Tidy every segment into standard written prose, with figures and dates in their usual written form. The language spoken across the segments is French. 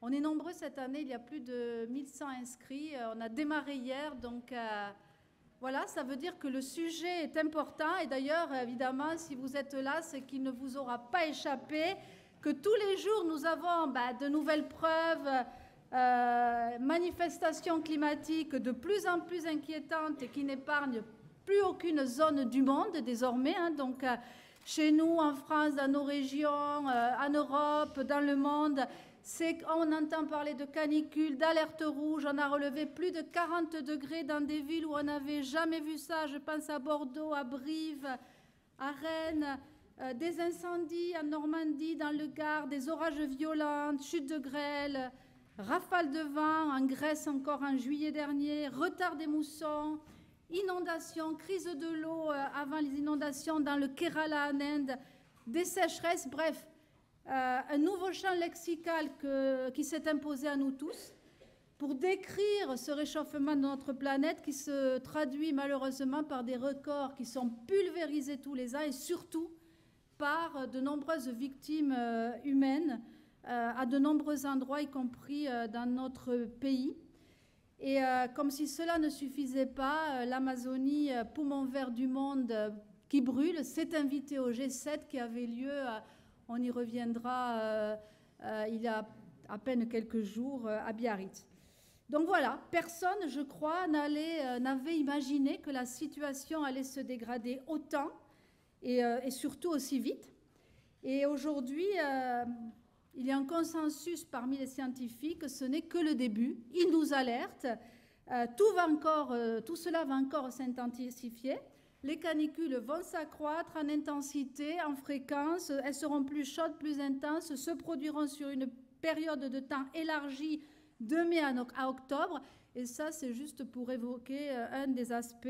On est nombreux cette année, il y a plus de 1100 inscrits. On a démarré hier, donc voilà, ça veut dire que le sujet est important. Et d'ailleurs, évidemment, si vous êtes là, c'est qu'il ne vous aura pas échappé que tous les jours, nous avons de nouvelles preuves, manifestations climatiques de plus en plus inquiétantes et qui n'épargnent plus aucune zone du monde désormais. Donc, chez nous, en France, dans nos régions, en Europe, dans le monde, on entend parler de canicule, d'alerte rouge. On a relevé plus de 40 degrés dans des villes où on n'avait jamais vu ça. Je pense à Bordeaux, à Brive, à Rennes. Des incendies en Normandie, dans le Gard, des orages violents, chutes de grêle, rafales de vent en Grèce encore en juillet dernier, retard des moussons, inondations, crise de l'eau avant les inondations dans le Kerala en Inde, des sécheresses, bref, un nouveau champ lexical qui s'est imposé à nous tous pour décrire ce réchauffement de notre planète qui se traduit malheureusement par des records qui sont pulvérisés tous les ans et surtout par de nombreuses victimes humaines à de nombreux endroits, y compris dans notre pays. Et comme si cela ne suffisait pas, l'Amazonie, poumon vert du monde qui brûle, s'est invitée au G7 qui avait lieu, on y reviendra, il y a à peine quelques jours à Biarritz. Donc voilà, personne, je crois, n'avait imaginé que la situation allait se dégrader autant et surtout aussi vite. Et aujourd'hui, il y a un consensus parmi les scientifiques, ce n'est que le début. Ils nous alertent. Tout cela va encore s'intensifier. Les canicules vont s'accroître en intensité, en fréquence. Elles seront plus chaudes, plus intenses, se produiront sur une période de temps élargie de mai à octobre. Et ça, c'est juste pour évoquer un des aspects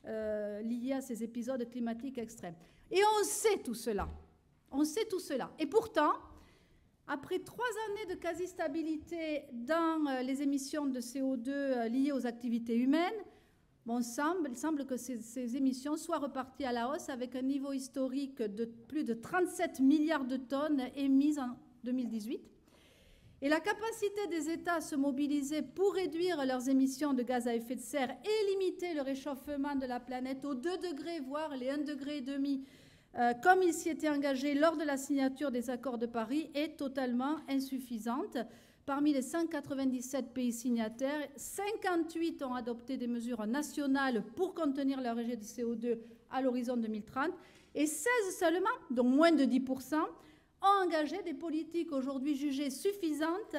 liés à ces épisodes climatiques extrêmes. Et on sait tout cela. On sait tout cela. Et pourtant, après 3 années de quasi-stabilité dans les émissions de CO2 liées aux activités humaines, il semble que ces émissions soient reparties à la hausse avec un niveau historique de plus de 37 milliards de tonnes émises en 2018. Et la capacité des États à se mobiliser pour réduire leurs émissions de gaz à effet de serre et limiter le réchauffement de la planète aux 2 degrés, voire les 1,5 degré, comme ils s'y étaient engagés lors de la signature des accords de Paris, est totalement insuffisante. Parmi les 197 pays signataires, 58 ont adopté des mesures nationales pour contenir leur rejet de CO2 à l'horizon 2030 et 16 seulement, donc moins de 10%, ont engagé des politiques aujourd'hui jugées suffisantes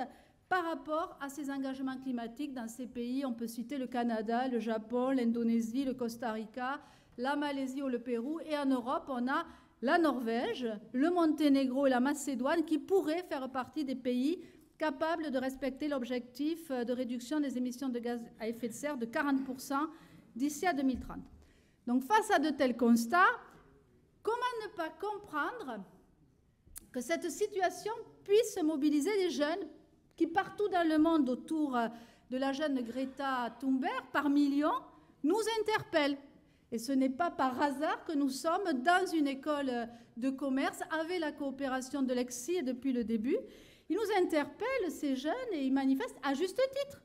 par rapport à ces engagements climatiques dans ces pays. On peut citer le Canada, le Japon, l'Indonésie, le Costa Rica, la Malaisie ou le Pérou. Et en Europe, on a la Norvège, le Monténégro et la Macédoine qui pourraient faire partie des pays capables de respecter l'objectif de réduction des émissions de gaz à effet de serre de 40% d'ici à 2030. Donc face à de tels constats, comment ne pas comprendre que cette situation puisse mobiliser des jeunes qui, partout dans le monde, autour de la jeune Greta Thunberg, par millions, nous interpellent. Et ce n'est pas par hasard que nous sommes dans une école de commerce avec la coopération de l'EXI depuis le début. Ils nous interpellent, ces jeunes, et ils manifestent à juste titre.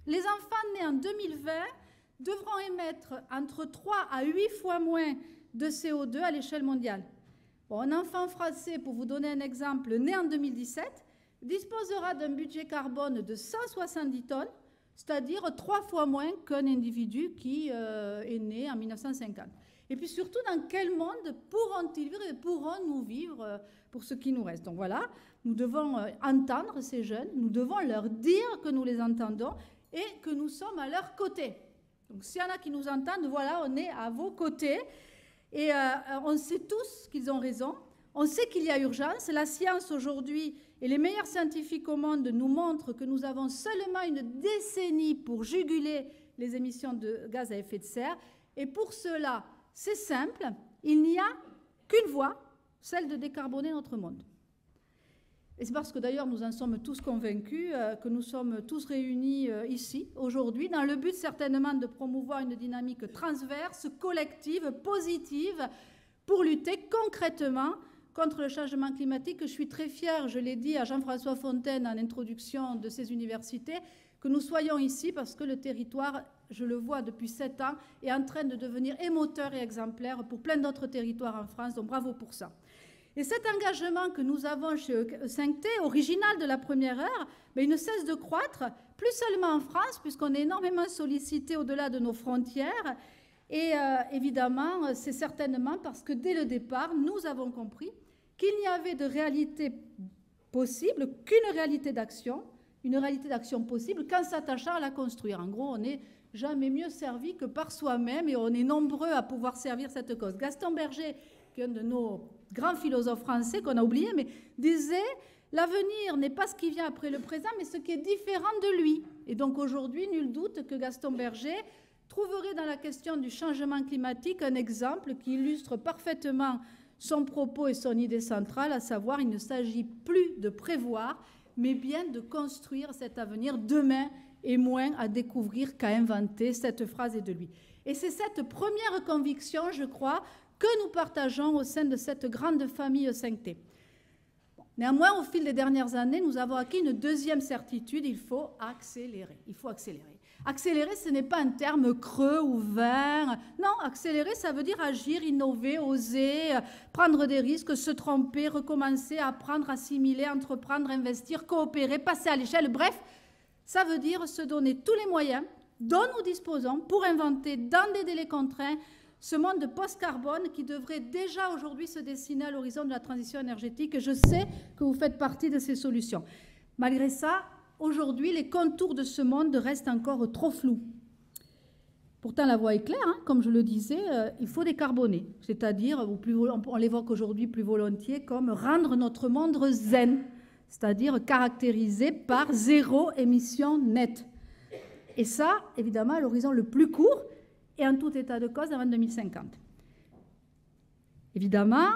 Les enfants nés en 2020 devront émettre entre 3 à 8 fois moins de CO2 à l'échelle mondiale. Un enfant français, pour vous donner un exemple, né en 2017, disposera d'un budget carbone de 170 tonnes, c'est-à-dire 3 fois moins qu'un individu qui est né en 1950. Et puis surtout, dans quel monde pourront-ils vivre et pourrons-nous vivre pour ce qui nous reste? Donc voilà, nous devons entendre ces jeunes, nous devons leur dire que nous les entendons et que nous sommes à leur côté. Donc s'il y en a qui nous entendent, voilà, on est à vos côtés. Et on sait tous qu'ils ont raison, on sait qu'il y a urgence. La science aujourd'hui et les meilleurs scientifiques au monde nous montrent que nous avons seulement une décennie pour juguler les émissions de gaz à effet de serre. Et pour cela, c'est simple, il n'y a qu'une voie, celle de décarboner notre monde. Et c'est parce que d'ailleurs nous en sommes tous convaincus que nous sommes tous réunis ici, aujourd'hui, dans le but certainement de promouvoir une dynamique transverse, collective, positive, pour lutter concrètement contre le changement climatique, que je suis très fière, je l'ai dit à Jean-François Fontaine en introduction de ces universités, que nous soyons ici parce que le territoire, je le vois depuis 7 ans, est en train de devenir émoteur et exemplaire pour plein d'autres territoires en France, donc bravo pour ça. Et cet engagement que nous avons chez E5T, original de la première heure, mais il ne cesse de croître, plus seulement en France, puisqu'on est énormément sollicité au-delà de nos frontières. Et évidemment, c'est certainement parce que dès le départ, nous avons compris qu'il n'y avait de réalité possible qu'une réalité d'action, une réalité d'action possible qu'en s'attachant à la construire. En gros, on n'est jamais mieux servi que par soi-même et on est nombreux à pouvoir servir cette cause. Gaston Berger, qui est un de nos grands philosophes français qu'on a oublié, mais disait « L'avenir n'est pas ce qui vient après le présent, mais ce qui est différent de lui ». Et donc aujourd'hui, nul doute que Gaston Berger trouverait dans la question du changement climatique un exemple qui illustre parfaitement son propos et son idée centrale, à savoir il ne s'agit plus de prévoir, mais bien de construire cet avenir demain et moins à découvrir qu'à inventer. Cette phrase est de lui. Et c'est cette première conviction, je crois, que nous partageons au sein de cette grande famille E5T. Néanmoins, au fil des dernières années, nous avons acquis une deuxième certitude, il faut accélérer. Il faut accélérer. Accélérer, ce n'est pas un terme creux ou vain. Non, accélérer, ça veut dire agir, innover, oser, prendre des risques, se tromper, recommencer, apprendre, assimiler, entreprendre, investir, coopérer, passer à l'échelle. Bref, ça veut dire se donner tous les moyens dont nous disposons pour inventer dans des délais contraints ce monde post-carbone qui devrait déjà aujourd'hui se dessiner à l'horizon de la transition énergétique. Je sais que vous faites partie de ces solutions. Malgré ça, aujourd'hui, les contours de ce monde restent encore trop flous. Pourtant, la voie est claire, hein, comme je le disais, il faut décarboner, c'est-à-dire, on l'évoque aujourd'hui plus volontiers, comme rendre notre monde zen, c'est-à-dire caractérisé par zéro émission nette. Et ça, évidemment, à l'horizon le plus court, et en tout état de cause avant 2050. Évidemment,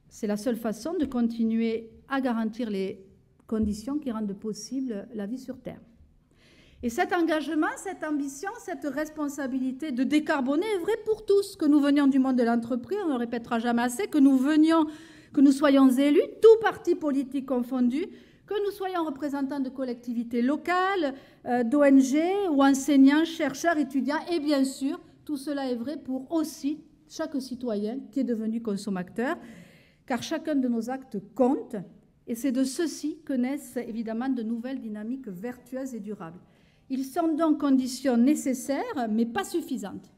c'est la seule façon de continuer à garantir les conditions qui rendent possible la vie sur Terre. Et cet engagement, cette ambition, cette responsabilité de décarboner est vrai pour tous, que nous venions du monde de l'entreprise, on ne le répétera jamais assez, que nous soyons élus, tous partis politiques confondus, que nous soyons représentants de collectivités locales, d'ONG ou enseignants, chercheurs, étudiants, et bien sûr, tout cela est vrai pour aussi chaque citoyen qui est devenu consommateur, car chacun de nos actes compte, et c'est de ceux-ci que naissent évidemment de nouvelles dynamiques vertueuses et durables. Ils sont donc conditions nécessaires, mais pas suffisantes.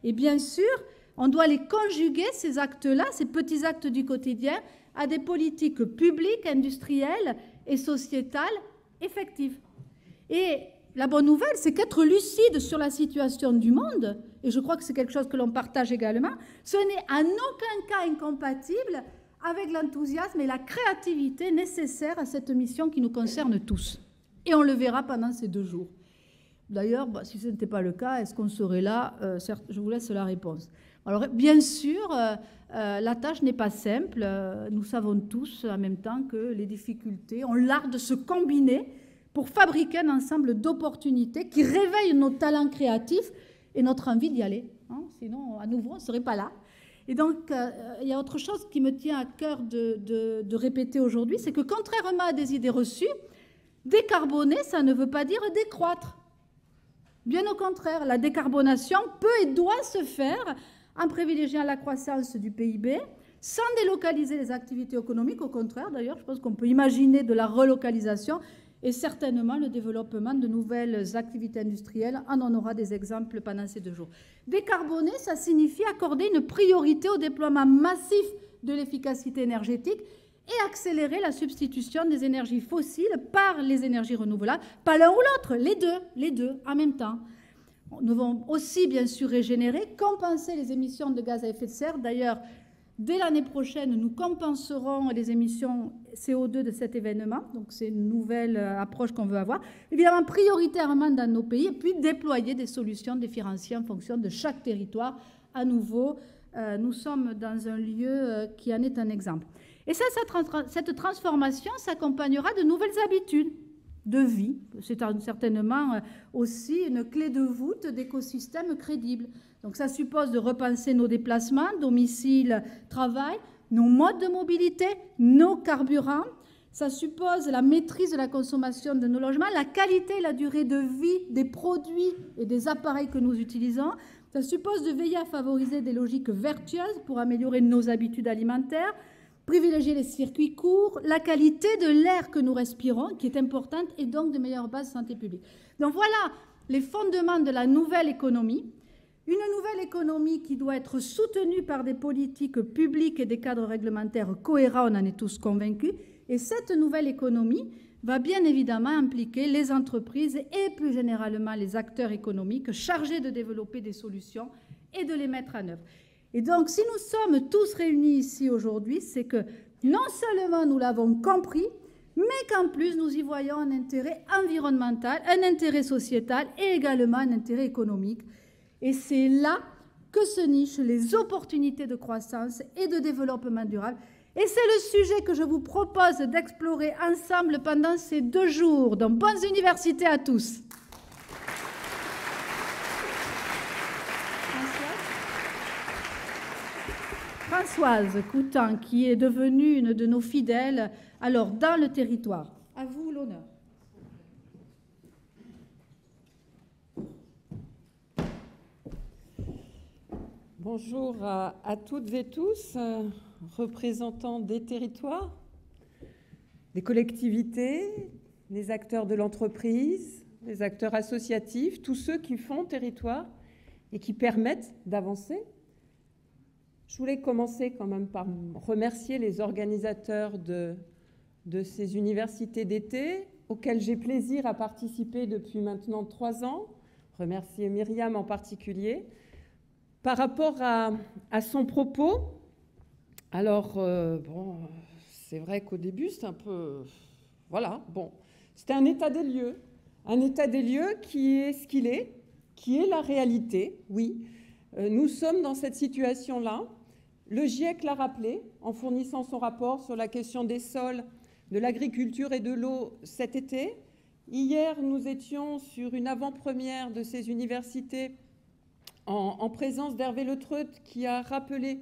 Et bien sûr, on doit les conjuguer, ces actes-là, ces petits actes du quotidien, à des politiques publiques, industrielles et sociétales effectives. Et la bonne nouvelle, c'est qu'être lucide sur la situation du monde, et je crois que c'est quelque chose que l'on partage également, ce n'est en aucun cas incompatible avec l'enthousiasme et la créativité nécessaires à cette mission qui nous concerne tous. Et on le verra pendant ces 2 jours. D'ailleurs, si ce n'était pas le cas, est-ce qu'on serait là? Certes, je vous laisse la réponse. Alors, bien sûr, la tâche n'est pas simple. Nous savons tous en même temps que les difficultés ont l'art de se combiner pour fabriquer un ensemble d'opportunités qui réveillent nos talents créatifs et notre envie d'y aller. Hein, sinon, à nouveau, on ne serait pas là. Et donc, il y a autre chose qui me tient à cœur de répéter aujourd'hui, c'est que contrairement à des idées reçues, décarboner, ça ne veut pas dire décroître. Bien au contraire, la décarbonation peut et doit se faire en privilégiant la croissance du PIB, sans délocaliser les activités économiques. Au contraire, d'ailleurs, je pense qu'on peut imaginer de la relocalisation et certainement le développement de nouvelles activités industrielles. On en aura des exemples pendant ces 2 jours. Décarboner, ça signifie accorder une priorité au déploiement massif de l'efficacité énergétique et accélérer la substitution des énergies fossiles par les énergies renouvelables, pas l'un ou l'autre, les deux en même temps. Nous devons aussi, bien sûr, régénérer, compenser les émissions de gaz à effet de serre. D'ailleurs, dès l'année prochaine, nous compenserons les émissions CO2 de cet événement. Donc, c'est une nouvelle approche qu'on veut avoir. Évidemment, prioritairement dans nos pays, et puis déployer des solutions différenciées en fonction de chaque territoire. À nouveau, nous sommes dans un lieu qui en est un exemple. Et ça, cette transformation s'accompagnera de nouvelles habitudes de vie. C'est certainement aussi une clé de voûte d'écosystèmes crédibles. Donc ça suppose de repenser nos déplacements, domicile, travail, nos modes de mobilité, nos carburants. Ça suppose la maîtrise de la consommation de nos logements, la qualité et la durée de vie des produits et des appareils que nous utilisons. Ça suppose de veiller à favoriser des logiques vertueuses pour améliorer nos habitudes alimentaires, privilégier les circuits courts, la qualité de l'air que nous respirons, qui est importante, et donc de meilleures bases de santé publique. Donc voilà les fondements de la nouvelle économie. Une nouvelle économie qui doit être soutenue par des politiques publiques et des cadres réglementaires cohérents, on en est tous convaincus. Et cette nouvelle économie va bien évidemment impliquer les entreprises et plus généralement les acteurs économiques chargés de développer des solutions et de les mettre en œuvre. Et donc, si nous sommes tous réunis ici aujourd'hui, c'est que non seulement nous l'avons compris, mais qu'en plus nous y voyons un intérêt environnemental, un intérêt sociétal et également un intérêt économique. Et c'est là que se nichent les opportunités de croissance et de développement durable. Et c'est le sujet que je vous propose d'explorer ensemble pendant ces 2 jours. Donc, bonnes universités à tous. Françoise Coutan, qui est devenue une de nos fidèles, alors dans le territoire. À vous l'honneur. Bonjour à toutes et tous, représentants des territoires, des collectivités, les acteurs de l'entreprise, les acteurs associatifs, tous ceux qui font territoire et qui permettent d'avancer. Je voulais commencer quand même par remercier les organisateurs de ces universités d'été auxquelles j'ai plaisir à participer depuis maintenant 3 ans, remercier Myriam en particulier. Par rapport à son propos, alors, bon, c'est vrai qu'au début, c'est un peu... Voilà, bon, c'était un état des lieux qui est ce qu'il est, qui est la réalité, oui. Nous sommes dans cette situation-là. Le GIEC l'a rappelé en fournissant son rapport sur la question des sols, de l'agriculture et de l'eau cet été. Hier, nous étions sur une avant-première de ces universités en présence d'Hervé Le Treut, qui a rappelé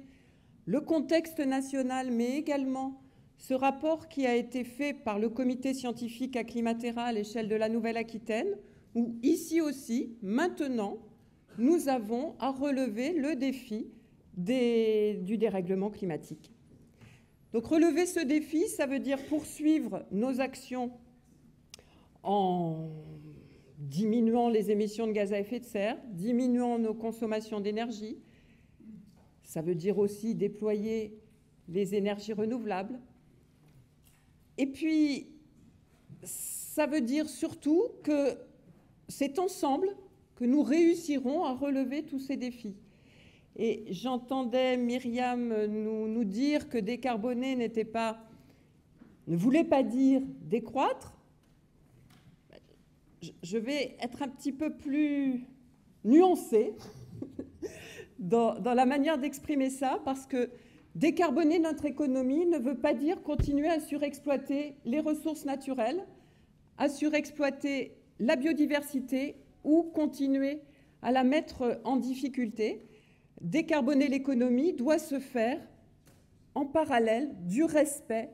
le contexte national, mais également ce rapport qui a été fait par le comité scientifique Acclimatera à l'échelle de la Nouvelle-Aquitaine, où ici aussi, maintenant, nous avons à relever le défi du dérèglement climatique. Donc relever ce défi, ça veut dire poursuivre nos actions en diminuant les émissions de gaz à effet de serre, diminuant nos consommations d'énergie. Ça veut dire aussi déployer les énergies renouvelables. Et puis, ça veut dire surtout que c'est ensemble que nous réussirons à relever tous ces défis. Et j'entendais Myriam nous dire que décarboner ne voulait pas dire décroître. Je vais être un petit peu plus nuancée dans la manière d'exprimer ça, parce que décarboner notre économie ne veut pas dire continuer à surexploiter les ressources naturelles, à surexploiter la biodiversité ou continuer à la mettre en difficulté. Décarboner l'économie doit se faire en parallèle du respect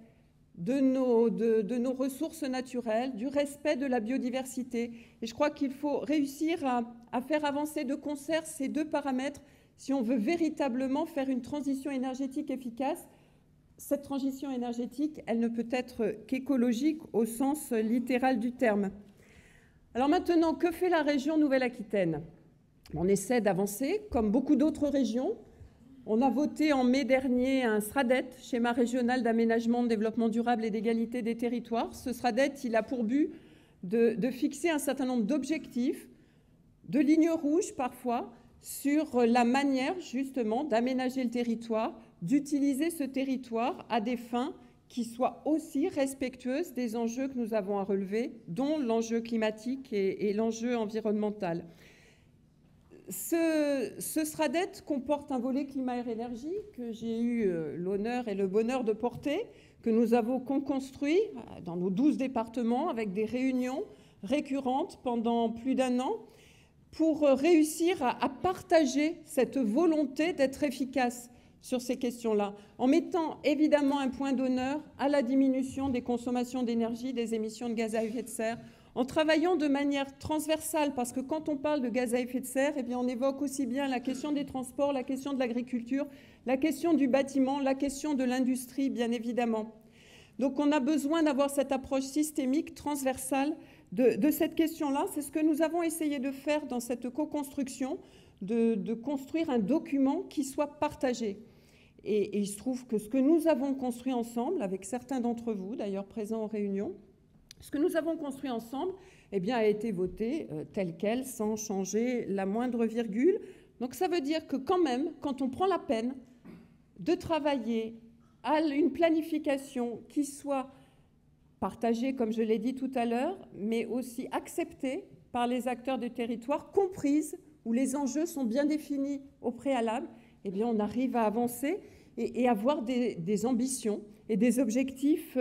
de nos ressources naturelles, du respect de la biodiversité. Et je crois qu'il faut réussir à faire avancer de concert ces 2 paramètres si on veut véritablement faire une transition énergétique efficace. Cette transition énergétique, elle ne peut être qu'écologique au sens littéral du terme. Alors maintenant, que fait la région Nouvelle-Aquitaine ? On essaie d'avancer, comme beaucoup d'autres régions. On a voté en mai dernier un SRADET, schéma régional d'aménagement, de développement durable et d'égalité des territoires. Ce SRADET, il a pour but de fixer un certain nombre d'objectifs, de lignes rouges parfois, sur la manière justement d'aménager le territoire, d'utiliser ce territoire à des fins qui soient aussi respectueuses des enjeux que nous avons à relever, dont l'enjeu climatique et l'enjeu environnemental. Ce SRADET comporte un volet climat-air-énergie que j'ai eu l'honneur et le bonheur de porter, que nous avons co-construit dans nos 12 départements avec des réunions récurrentes pendant plus d'1 an pour réussir à partager cette volonté d'être efficace sur ces questions-là, en mettant évidemment un point d'honneur à la diminution des consommations d'énergie, des émissions de gaz à effet de serre, en travaillant de manière transversale, parce que quand on parle de gaz à effet de serre, eh bien on évoque aussi bien la question des transports, la question de l'agriculture, la question du bâtiment, la question de l'industrie, bien évidemment. Donc on a besoin d'avoir cette approche systémique, transversale de cette question-là. C'est ce que nous avons essayé de faire dans cette co-construction, de construire un document qui soit partagé. Et il se trouve que ce que nous avons construit ensemble, avec certains d'entre vous d'ailleurs présents aux réunions, ce que nous avons construit ensemble eh bien, a été voté tel quel, sans changer la moindre virgule. Donc ça veut dire que quand même, quand on prend la peine de travailler à une planification qui soit partagée, comme je l'ai dit tout à l'heure, mais aussi acceptée par les acteurs du territoire, comprise, où les enjeux sont bien définis au préalable, eh bien on arrive à avancer et avoir des ambitions et des objectifs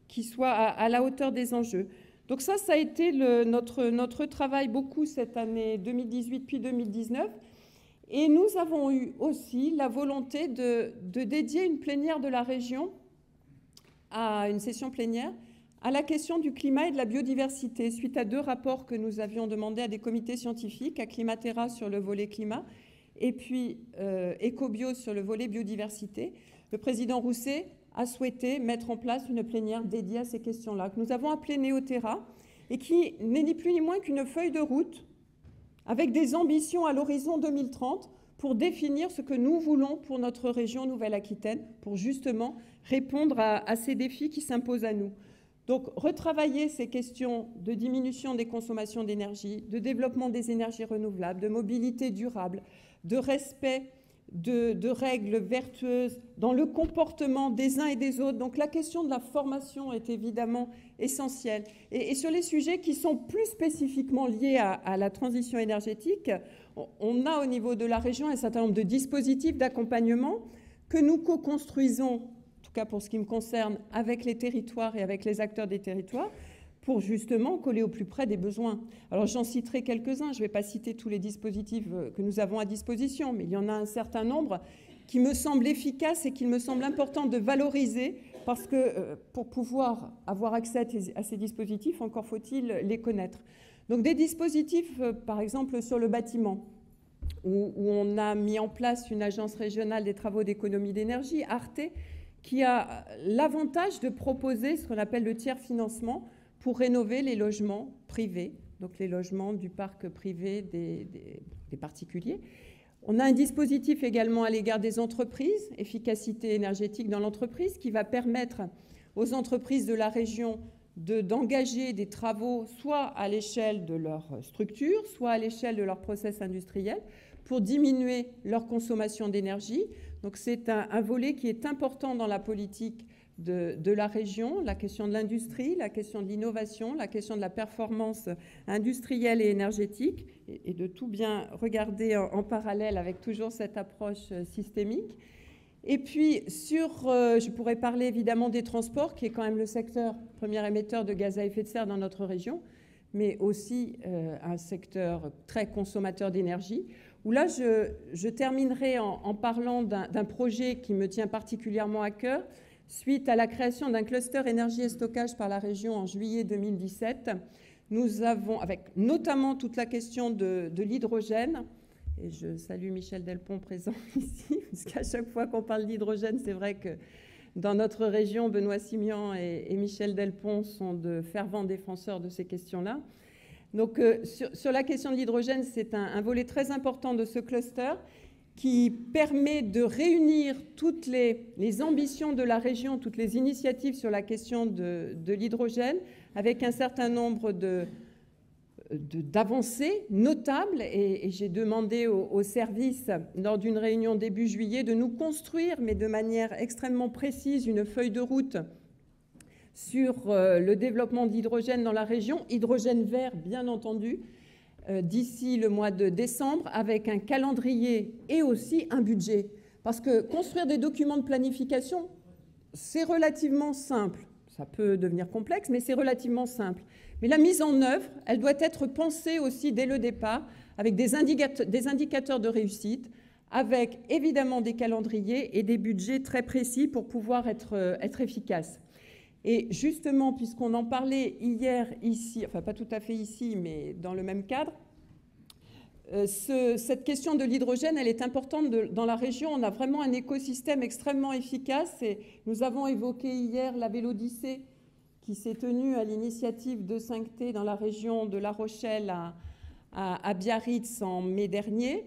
qui soient à la hauteur des enjeux. Donc ça a été notre travail beaucoup cette année 2018 puis 2019. Et nous avons eu aussi la volonté de dédier une plénière de la région, à une session plénière, à la question du climat et de la biodiversité, suite à 2 rapports que nous avions demandés à des comités scientifiques, à Climatera sur le volet climat, et puis Ecobio sur le volet biodiversité. Le président Rousset a souhaité mettre en place une plénière dédiée à ces questions-là, que nous avons appelée Néoterra, et qui n'est ni plus ni moins qu'une feuille de route avec des ambitions à l'horizon 2030 pour définir ce que nous voulons pour notre région Nouvelle-Aquitaine, pour justement répondre à ces défis qui s'imposent à nous. Donc, retravailler ces questions de diminution des consommations d'énergie, de développement des énergies renouvelables, de mobilité durable, de respect de règles vertueuses dans le comportement des uns et des autres. Donc la question de la formation est évidemment essentielle. Et sur les sujets qui sont plus spécifiquement liés à la transition énergétique, on a au niveau de la région un certain nombre de dispositifs d'accompagnement que nous co-construisons, en tout cas pour ce qui me concerne, avec les territoires et avec les acteurs des territoires, pour justement coller au plus près des besoins. Alors j'en citerai quelques-uns, je ne vais pas citer tous les dispositifs que nous avons à disposition, mais il y en a un certain nombre qui me semblent efficaces et qu'il me semble important de valoriser, parce que pour pouvoir avoir accès à ces dispositifs, encore faut-il les connaître. Donc des dispositifs, par exemple sur le bâtiment, où on a mis en place une agence régionale des travaux d'économie d'énergie, ARTE, qui a l'avantage de proposer ce qu'on appelle le tiers financement, pour rénover les logements privés, donc les logements du parc privé des particuliers. On a un dispositif également à l'égard des entreprises, efficacité énergétique dans l'entreprise, qui va permettre aux entreprises de la région d'engager des travaux soit à l'échelle de leur structure, soit à l'échelle de leur process industriel, pour diminuer leur consommation d'énergie. Donc c'est un volet qui est important dans la politique de la région, la question de l'industrie, la question de l'innovation, la question de la performance industrielle et énergétique, et de tout bien regarder en parallèle avec toujours cette approche systémique. Et puis, je pourrais parler évidemment des transports, qui est quand même le secteur premier émetteur de gaz à effet de serre dans notre région, mais aussi un secteur très consommateur d'énergie, où là, je terminerai en parlant d'un projet qui me tient particulièrement à cœur, suite à la création d'un cluster énergie et stockage par la région en juillet 2017. Nous avons, avec notamment toute la question de l'hydrogène, et je salue Michel Delpont présent ici, parce qu'à chaque fois qu'on parle d'hydrogène, c'est vrai que dans notre région, Benoît Simian et Michel Delpont sont de fervents défenseurs de ces questions-là. Donc sur la question de l'hydrogène, c'est un volet très important de ce cluster qui permet de réunir toutes les ambitions de la région, toutes les initiatives sur la question de l'hydrogène, avec un certain nombre d'avancées notables. Et j'ai demandé au service, lors d'une réunion début juillet, de nous construire, mais de manière extrêmement précise, une feuille de route sur le développement d'hydrogène dans la région, hydrogène vert bien entendu, d'ici le mois de décembre, avec un calendrier et aussi un budget. Parce que construire des documents de planification, c'est relativement simple. Ça peut devenir complexe, mais c'est relativement simple. Mais la mise en œuvre, elle doit être pensée aussi dès le départ, avec des indicateurs de réussite, avec évidemment des calendriers et des budgets très précis pour pouvoir être efficace. Et justement, puisqu'on en parlait hier ici, enfin pas tout à fait ici, mais dans le même cadre, cette question de l'hydrogène, elle est importante dans la région. On a vraiment un écosystème extrêmement efficace. Et nous avons évoqué hier la Vélodyssée qui s'est tenue à l'initiative de 5T dans la région de La Rochelle à Biarritz en mai dernier.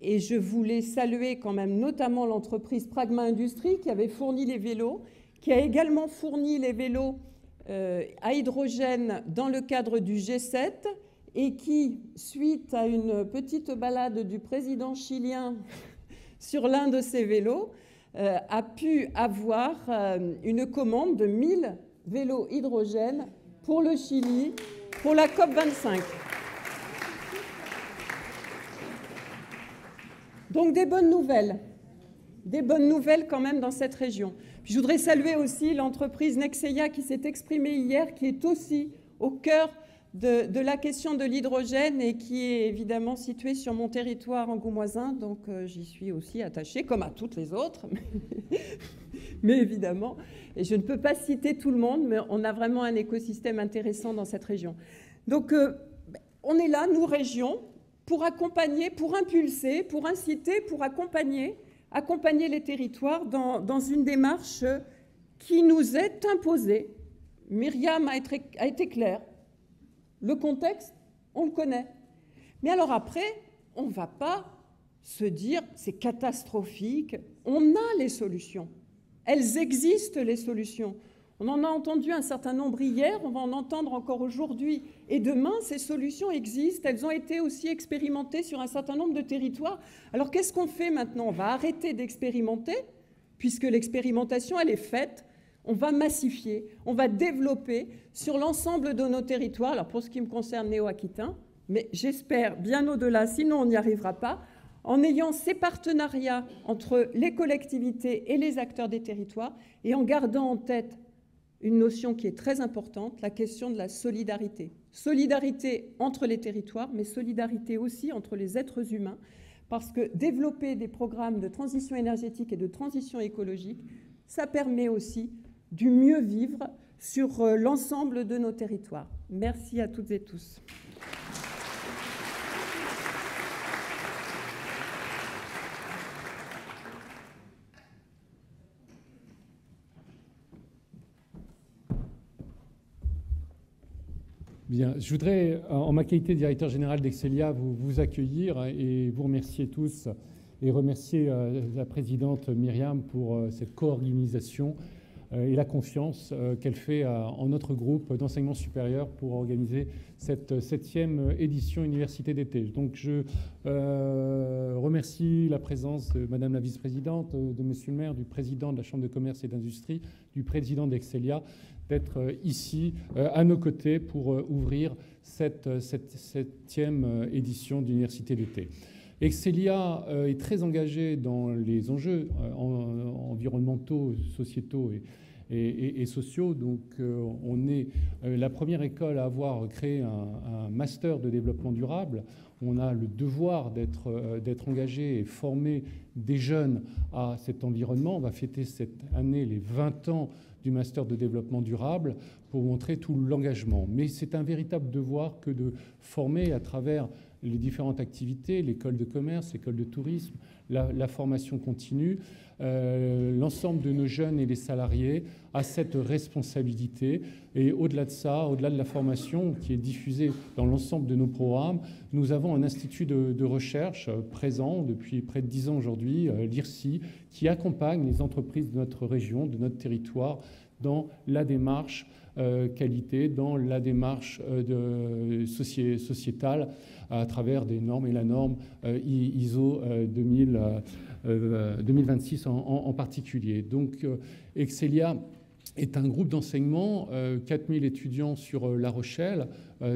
Et je voulais saluer quand même notamment l'entreprise Pragma Industries qui avait fourni les vélos, qui a également fourni les vélos à hydrogène dans le cadre du G7 et qui, suite à une petite balade du président chilien sur l'un de ces vélos, a pu avoir une commande de 1000 vélos hydrogène pour le Chili, pour la COP25. Donc des bonnes nouvelles quand même dans cette région. Puis je voudrais saluer aussi l'entreprise Nexeia qui s'est exprimée hier, qui est aussi au cœur de la question de l'hydrogène et qui est évidemment située sur mon territoire angoumoisin. Donc j'y suis aussi attachée, comme à toutes les autres, mais évidemment. Et je ne peux pas citer tout le monde, mais on a vraiment un écosystème intéressant dans cette région. Donc on est là, nous, région, pour accompagner, pour impulser, pour inciter, pour accompagner les territoires dans une démarche qui nous est imposée. Myriam a été claire. Le contexte, on le connaît. Mais alors après, on ne va pas se dire c'est catastrophique. On a les solutions. Elles existent, les solutions. On en a entendu un certain nombre hier, on va en entendre encore aujourd'hui et demain. Ces solutions existent, elles ont été aussi expérimentées sur un certain nombre de territoires. Alors qu'est-ce qu'on fait maintenant? On va arrêter d'expérimenter, puisque l'expérimentation, elle est faite. On va massifier, on va développer sur l'ensemble de nos territoires. Alors pour ce qui me concerne néo-aquitain, mais j'espère bien au-delà, sinon on n'y arrivera pas, en ayant ces partenariats entre les collectivités et les acteurs des territoires et en gardant en tête une notion qui est très importante, la question de la solidarité. Solidarité entre les territoires, mais solidarité aussi entre les êtres humains, parce que développer des programmes de transition énergétique et de transition écologique, ça permet aussi du mieux vivre sur l'ensemble de nos territoires. Merci à toutes et tous. Bien, je voudrais, en ma qualité de directeur général d'Excelia, vous accueillir et vous remercier tous et remercier la présidente Myriam pour cette co-organisation et la confiance qu'elle fait en notre groupe d'enseignement supérieur pour organiser cette 7e édition Université d'été. Donc je remercie la présence de Madame la vice-présidente, de Monsieur le maire, du président de la Chambre de commerce et d'industrie, du président d'Excelia, d'être ici à nos côtés pour ouvrir cette 7e édition d'Université d'été. Excelia est très engagé dans les enjeux environnementaux, sociétaux et sociaux. Donc on est la première école à avoir créé un master de développement durable. On a le devoir d'être engagé et former des jeunes à cet environnement. On va fêter cette année les 20 ans du master de développement durable pour montrer tout l'engagement. Mais c'est un véritable devoir que de former à travers les différentes activités, l'école de commerce, l'école de tourisme, la formation continue, l'ensemble de nos jeunes et les salariés à cette responsabilité. Et au-delà de ça, au-delà de la formation qui est diffusée dans l'ensemble de nos programmes, nous avons un institut de recherche présent depuis près de 10 ans aujourd'hui, l'IRSI, qui accompagne les entreprises de notre région, de notre territoire, dans la démarche qualité, dans la démarche sociétale à travers des normes et la norme ISO 2026 en particulier. Donc Excelia est un groupe d'enseignement, 4000 étudiants sur La Rochelle,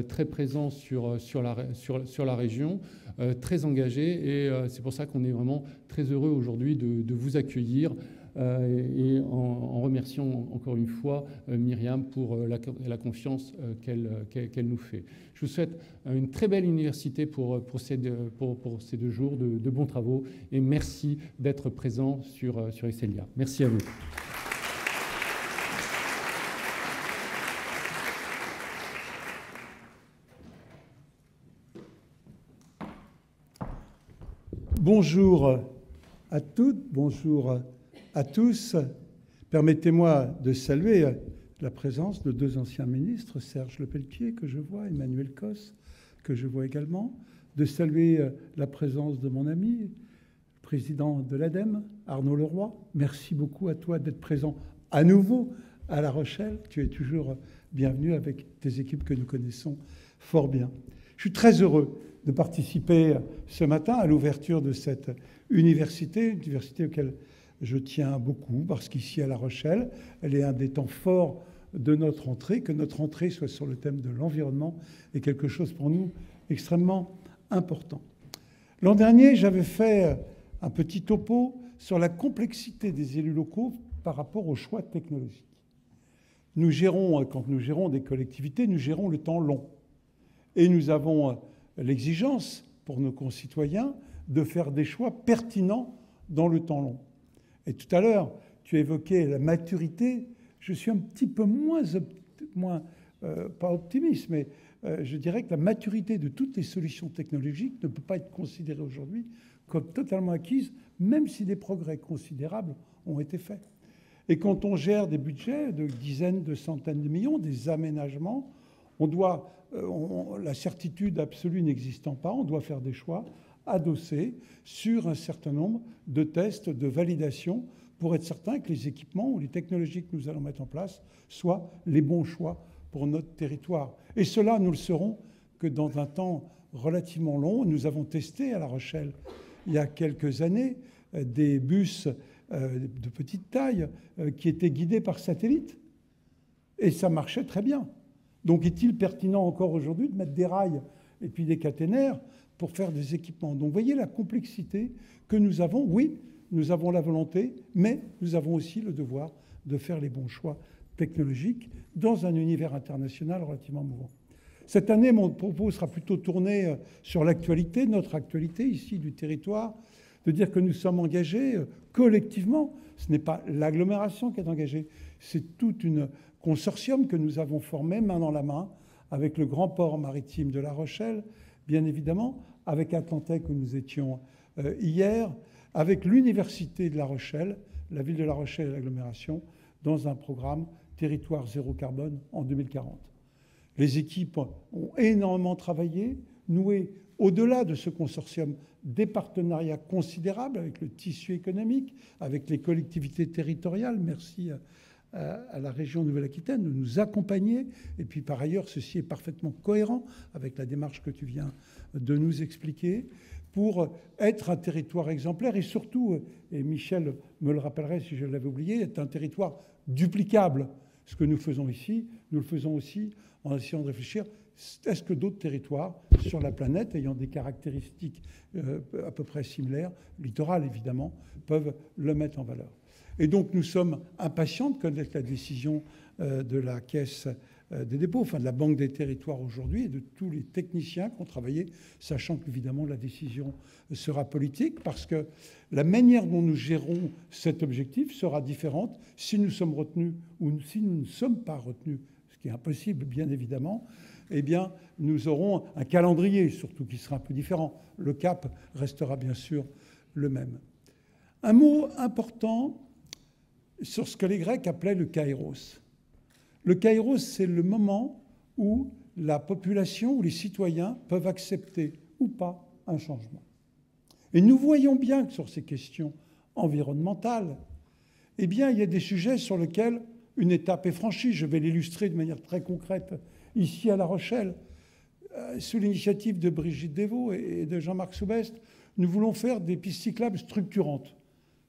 très présents sur la région, très engagés, et c'est pour ça qu'on est vraiment très heureux aujourd'hui de vous accueillir et en remerciant encore une fois Myriam pour la confiance qu'elle nous fait. Je vous souhaite une très belle université pour ces 2 jours de bons travaux et merci d'être présent sur Excelia. Merci à vous. Bonjour à toutes, bonjour à tous. Permettez-moi de saluer la présence de 2 anciens ministres, Serge Lepelletier, que je vois, Emmanuel Cos, que je vois également, de saluer la présence de mon ami, le président de l'ADEME, Arnaud Leroy. Merci beaucoup à toi d'être présent à nouveau à La Rochelle. Tu es toujours bienvenu avec tes équipes que nous connaissons fort bien. Je suis très heureux de participer ce matin à l'ouverture de cette université auquel je tiens beaucoup, parce qu'ici à La Rochelle, elle est un des temps forts de notre entrée. Que notre entrée soit sur le thème de l'environnement est quelque chose pour nous extrêmement important. L'an dernier, j'avais fait un petit topo sur la complexité des élus locaux par rapport aux choix technologiques. Quand nous gérons des collectivités, nous gérons le temps long. Et nous avons l'exigence pour nos concitoyens de faire des choix pertinents dans le temps long. Et tout à l'heure, tu évoquais la maturité. Je suis un petit peu moins pas optimiste, mais je dirais que la maturité de toutes les solutions technologiques ne peut pas être considérée aujourd'hui comme totalement acquise, même si des progrès considérables ont été faits. Et quand on gère des budgets de dizaines, de centaines de millions, des aménagements, la certitude absolue n'existant pas, on doit faire des choix adossés sur un certain nombre de tests, de validation, pour être certain que les équipements ou les technologies que nous allons mettre en place soient les bons choix pour notre territoire. Et cela, nous le saurons que dans un temps relativement long. Nous avons testé à La Rochelle, il y a quelques années, des bus de petite taille qui étaient guidés par satellite. Et ça marchait très bien. Donc est-il pertinent encore aujourd'hui de mettre des rails et puis des caténaires pour faire des équipements? Donc vous voyez la complexité que nous avons. Oui, nous avons la volonté, mais nous avons aussi le devoir de faire les bons choix technologiques dans un univers international relativement mouvant. Cette année, mon propos sera plutôt tourné sur l'actualité, notre actualité ici du territoire, de dire que nous sommes engagés collectivement. Ce n'est pas l'agglomération qui est engagée, c'est tout un consortium que nous avons formé main dans la main avec le grand port maritime de La Rochelle, bien évidemment, avec Atlantec où nous étions hier, avec l'Université de La Rochelle, la ville de La Rochelle et l'agglomération, dans un programme Territoire zéro carbone en 2040. Les équipes ont énormément travaillé, noué au-delà de ce consortium des partenariats considérables avec le tissu économique, avec les collectivités territoriales. Merci à la région Nouvelle-Aquitaine de nous accompagner. Et puis par ailleurs, ceci est parfaitement cohérent avec la démarche que tu viens de nous expliquer pour être un territoire exemplaire et surtout, et Michel me le rappellerait si je l'avais oublié, être un territoire duplicable. Ce que nous faisons ici, nous le faisons aussi en essayant de réfléchir, est-ce que d'autres territoires sur la planète ayant des caractéristiques à peu près similaires, littorales évidemment, peuvent le mettre en valeur. Et donc nous sommes impatients de connaître la décision de la Caisse des dépôts, enfin de la Banque des territoires aujourd'hui et de tous les techniciens qui ont travaillé, sachant qu'évidemment la décision sera politique parce que la manière dont nous gérons cet objectif sera différente si nous sommes retenus ou si nous ne sommes pas retenus, ce qui est impossible bien évidemment. Eh bien, nous aurons un calendrier surtout qui sera un peu différent. Le cap restera bien sûr le même. Un mot important sur ce que les Grecs appelaient le kairos. Le kairos, c'est le moment où la population, où les citoyens peuvent accepter ou pas un changement. Et nous voyons bien que sur ces questions environnementales, eh bien, il y a des sujets sur lesquels une étape est franchie. Je vais l'illustrer de manière très concrète ici à La Rochelle. Sous l'initiative de Brigitte Devaux et de Jean-Marc Soubest, nous voulons faire des pistes cyclables structurantes,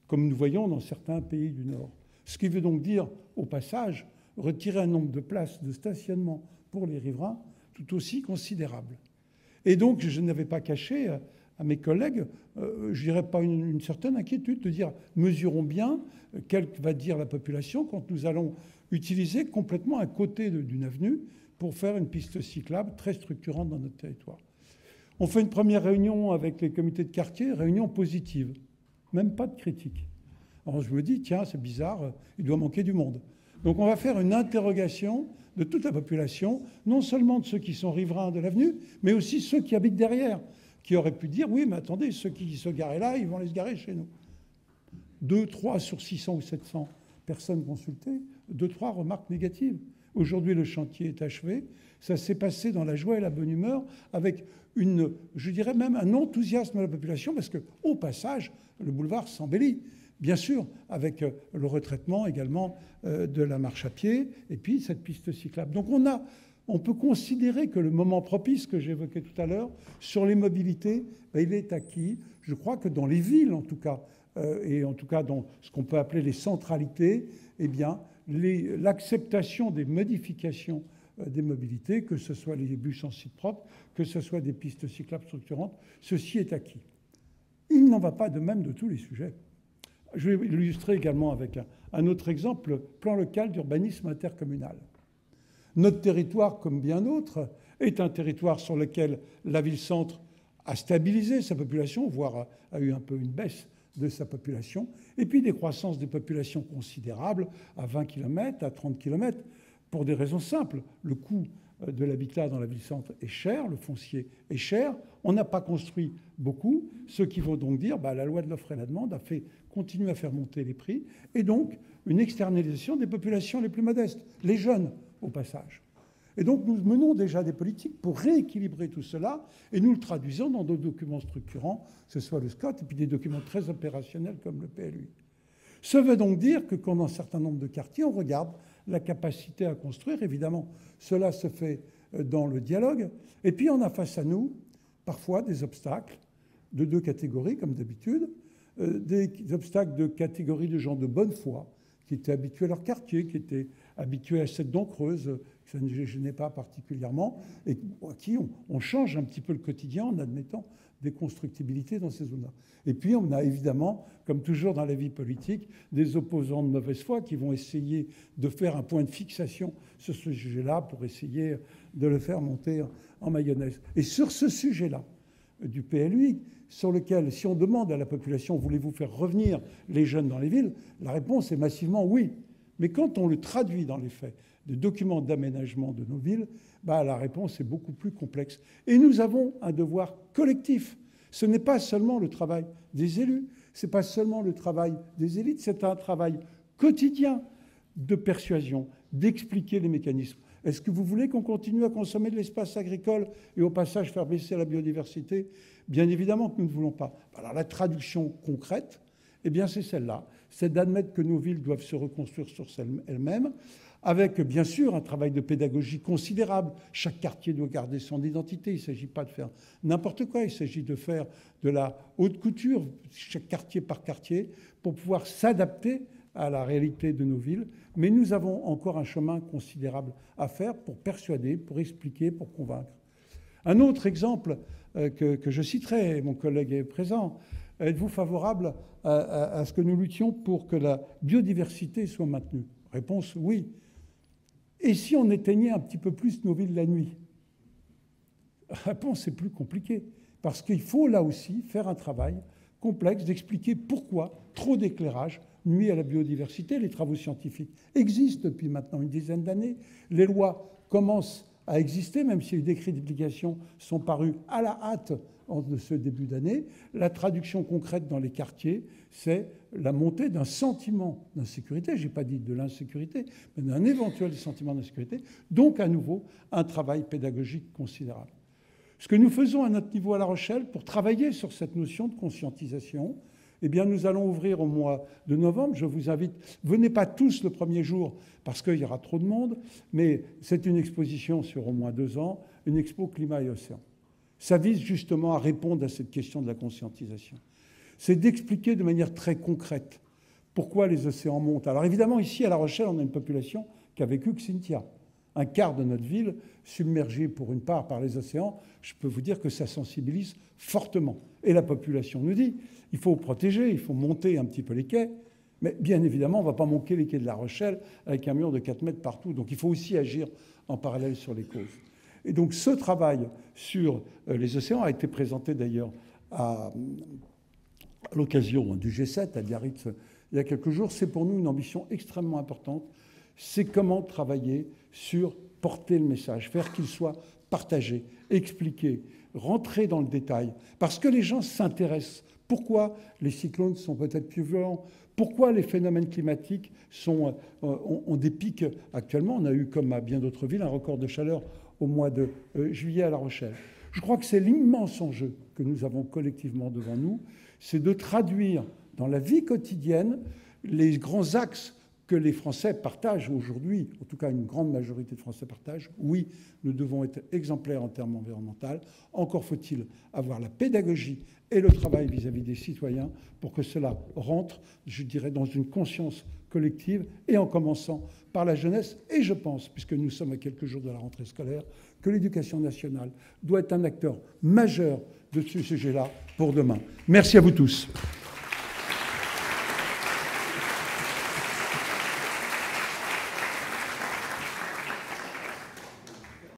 comme nous voyons dans certains pays du Nord. Ce qui veut donc dire, au passage, retirer un nombre de places de stationnement pour les riverains tout aussi considérable. Et donc, je n'avais pas caché à mes collègues, je dirais pas une certaine inquiétude, de dire mesurons bien quelle va dire la population quand nous allons utiliser complètement un côté d'une avenue pour faire une piste cyclable très structurante dans notre territoire. On fait une première réunion avec les comités de quartier, réunion positive, même pas de critique. Alors je me dis, tiens, c'est bizarre, il doit manquer du monde. Donc on va faire une interrogation de toute la population, non seulement de ceux qui sont riverains de l'avenue, mais aussi ceux qui habitent derrière, qui auraient pu dire, oui, mais attendez, ceux qui se garaient là, ils vont les se garer chez nous. 2, 3 sur 600 ou 700 personnes consultées, 2, 3 remarques négatives. Aujourd'hui, le chantier est achevé. Ça s'est passé dans la joie et la bonne humeur, avec je dirais même un enthousiasme de la population, parce qu'au passage, le boulevard s'embellit. Bien sûr, avec le retraitement également de la marche à pied, et puis cette piste cyclable. Donc on peut considérer que le moment propice que j'évoquais tout à l'heure, sur les mobilités, il est acquis. Je crois que dans les villes, en tout cas, et en tout cas dans ce qu'on peut appeler les centralités, eh bien, l'acceptation des modifications des mobilités, que ce soit les bus en site propre, que ce soit des pistes cyclables structurantes, ceci est acquis. Il n'en va pas de même de tous les sujets. Je vais l'illustrer également avec un autre exemple, plan local d'urbanisme intercommunal. Notre territoire, comme bien d'autres, est un territoire sur lequel la ville-centre a stabilisé sa population, voire a eu un peu une baisse de sa population, et puis des croissances des populations considérables à 20 km, à 30 km, pour des raisons simples. Le coût de l'habitat dans la ville-centre est cher, le foncier est cher, on n'a pas construit beaucoup, ce qui veut donc dire la loi de l'offre et la demande a fait continuer à faire monter les prix, et donc une externalisation des populations les plus modestes, les jeunes au passage. Et donc nous menons déjà des politiques pour rééquilibrer tout cela, et nous le traduisons dans d'autres documents structurants, que ce soit le SCOT, et puis des documents très opérationnels comme le PLUI. Ça veut donc dire que quand dans un certain nombre de quartiers, on regarde la capacité à construire, évidemment, cela se fait dans le dialogue, et puis on a face à nous parfois des obstacles de deux catégories, comme d'habitude, des obstacles de catégorie de gens de bonne foi, qui étaient habitués à leur quartier, qui étaient habitués à cette dent creuse, que ça ne les gênait pas particulièrement, et à qui on change un petit peu le quotidien en admettant des constructibilités dans ces zones-là. Et puis on a évidemment, comme toujours dans la vie politique, des opposants de mauvaise foi qui vont essayer de faire un point de fixation sur ce sujet-là pour essayer de le faire monter en mayonnaise. Et sur ce sujet-là, du PLUI, sur lequel, si on demande à la population, voulez-vous faire revenir les jeunes dans les villes, la réponse est massivement oui. Mais quand on le traduit dans les faits, des documents d'aménagement de nos villes, la réponse est beaucoup plus complexe. Et nous avons un devoir collectif. Ce n'est pas seulement le travail des élus, ce n'est pas seulement le travail des élites, c'est un travail quotidien de persuasion, d'expliquer les mécanismes. Est-ce que vous voulez qu'on continue à consommer de l'espace agricole et au passage faire baisser la biodiversité? Bien évidemment que nous ne voulons pas. Alors la traduction concrète, c'est celle-là. C'est d'admettre que nos villes doivent se reconstruire sur elles-mêmes, avec bien sûr un travail de pédagogie considérable. Chaque quartier doit garder son identité. Il ne s'agit pas de faire n'importe quoi. Il s'agit de faire de la haute couture, chaque quartier par quartier, pour pouvoir s'adapter à la réalité de nos villes. Mais nous avons encore un chemin considérable à faire pour persuader, pour expliquer, pour convaincre. Un autre exemple que je citerai, mon collègue est présent, êtes-vous favorable à ce que nous luttions pour que la biodiversité soit maintenue? Réponse oui. Et si on éteignait un petit peu plus nos villes la nuit? Réponse, c'est plus compliqué. Parce qu'il faut là aussi faire un travail complexe d'expliquer pourquoi trop d'éclairage nuit à la biodiversité. Les travaux scientifiques existent depuis maintenant une dizaine d'années. Les lois commencent à exister, même si les décrets d'application sont parus à la hâte de ce début d'année. La traduction concrète dans les quartiers, c'est la montée d'un sentiment d'insécurité. Je n'ai pas dit de l'insécurité, mais d'un éventuel sentiment d'insécurité. Donc, à nouveau, un travail pédagogique considérable. Ce que nous faisons à notre niveau à La Rochelle pour travailler sur cette notion de conscientisation, nous allons ouvrir au mois de novembre. Je vous invite, venez pas tous le premier jour parce qu'il y aura trop de monde, mais c'est une exposition sur au moins 2 ans, une expo climat et océan. Ça vise justement à répondre à cette question de la conscientisation. C'est d'expliquer de manière très concrète pourquoi les océans montent. Alors évidemment, ici à La Rochelle, on a une population qui a vécu Xynthia, un quart de notre ville submergée pour une part par les océans, je peux vous dire que ça sensibilise fortement. Et la population nous dit, il faut protéger, il faut monter un petit peu les quais, mais bien évidemment, on ne va pas monter les quais de La Rochelle avec un mur de 4 mètres partout. Donc il faut aussi agir en parallèle sur les causes. Et donc ce travail sur les océans a été présenté d'ailleurs à l'occasion du G7 à Biarritz il y a quelques jours. C'est pour nous une ambition extrêmement importante. C'est comment travailler sur porter le message, faire qu'il soit partagé, expliqué, rentrer dans le détail. Parce que les gens s'intéressent. Pourquoi les cyclones sont peut-être plus violents? Pourquoi les phénomènes climatiques ont des pics actuellement? On a eu, comme à bien d'autres villes, un record de chaleur au mois de juillet à La Rochelle. Je crois que c'est l'immense enjeu que nous avons collectivement devant nous, c'est de traduire dans la vie quotidienne les grands axes que les Français partagent aujourd'hui, en tout cas une grande majorité de Français partagent. Oui, nous devons être exemplaires en termes environnementaux. Encore faut-il avoir la pédagogie et le travail vis-à-vis des citoyens pour que cela rentre, je dirais, dans une conscience collective, et en commençant par la jeunesse. Et je pense, puisque nous sommes à quelques jours de la rentrée scolaire, que l'éducation nationale doit être un acteur majeur de ce sujet-là pour demain. Merci à vous tous.